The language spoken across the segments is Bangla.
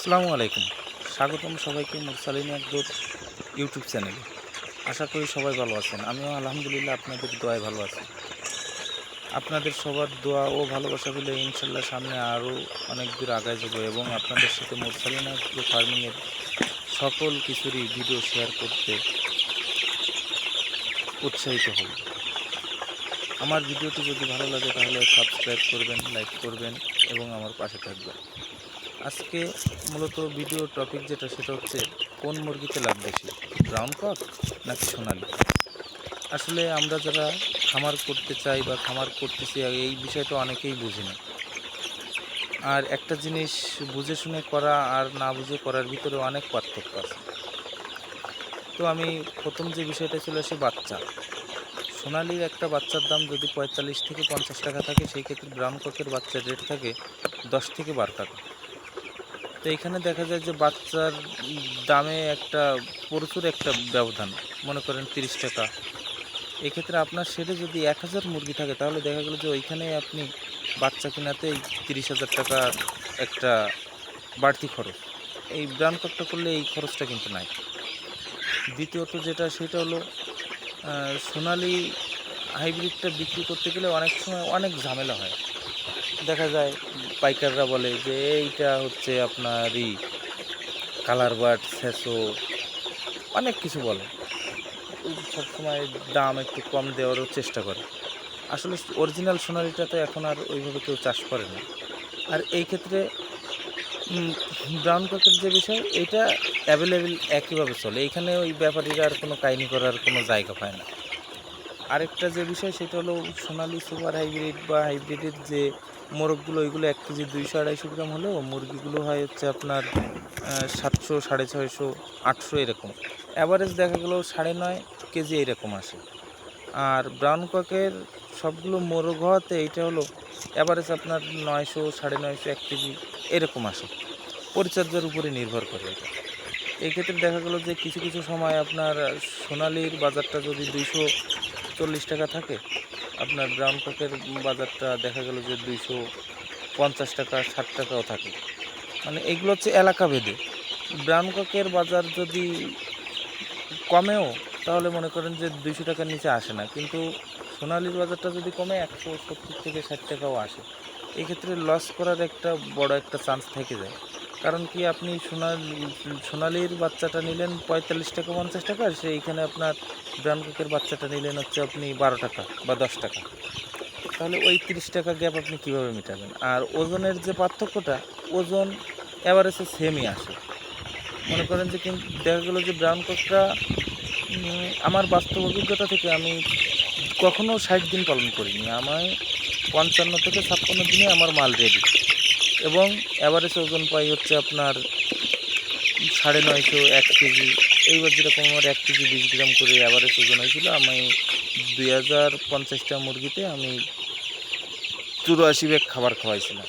আসসালামু আলাইকুম। স্বাগতম সবাইকে মুরসালিন একদুর ইউটিউব চ্যানেলে। আশা করি সবাই ভালো আছেন। আমিও আলহামদুলিল্লাহ আপনাদের দোয়ায় ভালো আছি। আপনাদের সবার দোয়া ও ভালোবাসা পেলে ইনশাল্লাহ সামনে আরও অনেক দূর আগায় যাব এবং আপনাদের সাথে মুরসালিন এগ্রো ফার্মিংয়ের সকল কিছুরই ভিডিও শেয়ার করতে উৎসাহিত হব। আমার ভিডিওটি যদি ভালো লাগে তাহলে সাবস্ক্রাইব করবেন, লাইক করবেন এবং আমার পাশে থাকবেন। আজকে মূলত ভিডিও টপিক যেটা সেটা হচ্ছে কোন মুরগিতে লাভ বেশি, ব্রাউন কক নাকি সোনালি। আসলে আমরা যারা খামার করতে চাই বা খামার করতেছি এই বিষয়টা অনেকেই বুঝি না। আর একটা জিনিস বুঝে শুনে করা আর না বুঝে করার ভিতরে অনেক পার্থক্য আছে। তো আমি প্রথম যে বিষয়টা ছিল সে বাচ্চা। সোনালির একটা বাচ্চার দাম যদি 45 থেকে 50 টাকা থাকে, সেই ক্ষেত্রে ব্রাউন ককের বাচ্চার রেট থাকে 10 থেকে 12 টাকা। তো এখানে দেখা যায় যে বাচ্চার দামে একটা প্রচুর একটা ব্যবধান, মনে করেন 30 টাকা। এক্ষেত্রে আপনার শেডে যদি 1000 মুরগি থাকে তাহলে দেখা গেল যে ওইখানে আপনি বাচ্চা কেনাতেই 30,000 টাকার একটা বাড়তি খরচ। এই ব্রাউন ককটা করলে এই খরচটা কিন্তু নাই। দ্বিতীয়ত যেটা সেটা হলো সোনালি হাইব্রিডটা বিক্রি করতে গেলে অনেক সময় অনেক ঝামেলা হয়। দেখা যায় পাইকাররা বলে যে এইটা হচ্ছে আপনারই কালার বার্ড, স্যাসো, অনেক কিছু বলে। সবসময় দাম একটু কম দেওয়ারও চেষ্টা করে। আসলে অরিজিনাল সোনালিটা তো এখন আর ওইভাবে কেউ চাষ করে না। আর এই ক্ষেত্রে ব্রাউন ককের যে বিষয় এইটা অ্যাভেলেবেল একইভাবে চলে। এইখানে ওই ব্যাপারীরা আর কোনো কাহিনি করার কোনো জায়গা পায় না। আরেকটা যে বিষয় সেটা হলো সোনালি সুপার হাইব্রিড বা হাইব্রিডের যে মোরগগুলো, ওইগুলো 1 কেজি 200-250 গ্রাম হলেও মুরগিগুলো হয় হচ্ছে আপনার 700, 650, 800 এরকম। অ্যাভারেজ দেখা গেল 9.5 কেজি এরকম আসে। আর ব্রাউন ককের সবগুলো মোরগ হওয়াতে এইটা হলো অ্যাভারেজ আপনার 900, 950, 1 কেজি এরকম আসে। পরিচর্যার উপরে নির্ভর করে এটা। এই ক্ষেত্রে দেখা গেল যে কিছু কিছু সময় আপনার সোনালির বাজারটা যদি 240 টাকা থাকে, আপনার ব্রাউন ককের বাজারটা দেখা গেল যে 250 টাকা, 60 টাকাও থাকে। মানে এগুলো হচ্ছে এলাকা ভেদে। ব্রাউন ককের বাজার যদি কমেও তাহলে মনে করেন যে 200 টাকার নিচে আসে না, কিন্তু সোনালির বাজারটা যদি কমে 170 থেকে 60 টাকাও আসে। এক্ষেত্রে লস করার একটা বড় একটা চান্স থেকে যায়। কারণ কি, আপনি সোনালির বাচ্চাটা নিলেন 45 টাকা 50 টাকা, সেইখানে আপনার ব্রাউন ককের বাচ্চাটা নিলেন হচ্ছে আপনি 12 টাকা বা 10 টাকা। তাহলে ওই 30 টাকা গ্যাপ আপনি কীভাবে মেটাবেন? আর ওজনের যে পার্থক্যটা, ওজন এভারেজে সেমই আসে। মনে করেন যে কিন্তু দেখা গেল যে ব্রাউন ককটা আমার বাস্তব অভিজ্ঞতা থেকে আমি কখনো 60 দিন পালন করিনি। আমায় 55 থেকে 56 দিনে আমার মাল রেডি এবং অ্যাভারেজ ওজন পাই হচ্ছে আপনার 950, 1 কেজি। এইবার যেরকম আমার 1 কেজি 20 গ্রাম করে অ্যাভারেজ ওজন হয়েছিল, আমি 2050টা মুরগিতে আমি 84 ব্যাগ খাবার খাওয়াইছিলাম।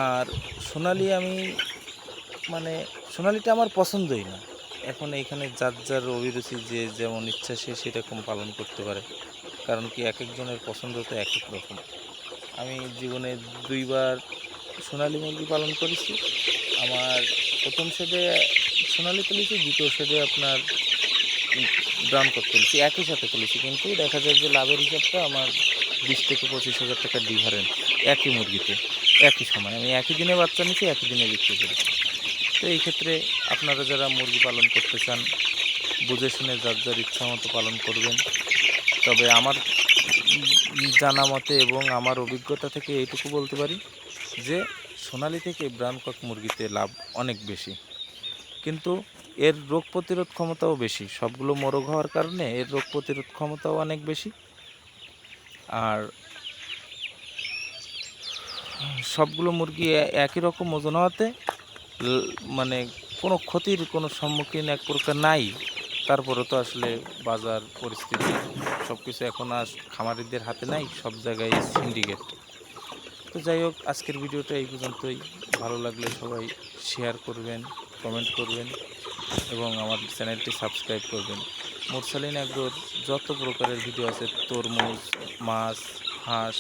আর সোনালি আমি মানে সোনালিটা আমার পছন্দই না। এখন এইখানে যার যার অভিরুচি, যে যেমন ইচ্ছা সে সেরকম পালন করতে পারে। কারণ কি, এক একজনের পছন্দ তো এক এক রকম। আমি জীবনে 2 বার সোনালি মুরগি পালন করেছি। আমার প্রথম শেডে সোনালি তুলেছি, দ্বিতীয় শেডে আপনার ব্রাউন কক তুলেছি, একই সাথে তুলেছি। কিন্তু দেখা যায় যে লাভের হিসাবটা আমার 20 থেকে 25,000 টাকার ডিফারেন্স একই মুরগিতে। একই সময় আমি একই দিনে বাচ্চা নিচ্ছি, একই দিনে বিক্রি করেছি। তো এই ক্ষেত্রে আপনারা যারা মুরগি পালন করতে চান, বুঝে শুনে যার যার ইচ্ছা মতো পালন করবেন। তবে আমার জানা মতে এবং আমার অভিজ্ঞতা থেকে এইটুকু বলতে পারি যে সোনালি থেকে ব্রাউন কক মুরগিতে লাভ অনেক বেশি, কিন্তু এর রোগ প্রতিরোধ ক্ষমতাও বেশি। সবগুলো মোরগ হওয়ার কারণে এর রোগ প্রতিরোধ ক্ষমতাও অনেক বেশি। আর সবগুলো মুরগি একই রকম ওজন হওয়াতে মানে কোনো ক্ষতির কোনো সম্মুখীন এক প্রকার নাই। তারপরে তো আসলে বাজার পরিস্থিতি সব কিছু এখন আর খামারিদের হাতে নাই, সব জায়গায় সিন্ডিকেট। তো যাই হোক, আজকের ভিডিওটা এই পর্যন্তই। ভালো লাগলে সবাই শেয়ার করবেন, কমেন্ট করবেন এবং আমার চ্যানেলটি সাবস্ক্রাইব করবেন। মুরসালিন এগ্রোর যত প্রকারের ভিডিও আছে, তরমুজ, মাছ, হাঁস,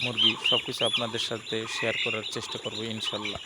মুরগি সব কিছু আপনাদের সাথে শেয়ার করার চেষ্টা করব ইনশাল্লাহ।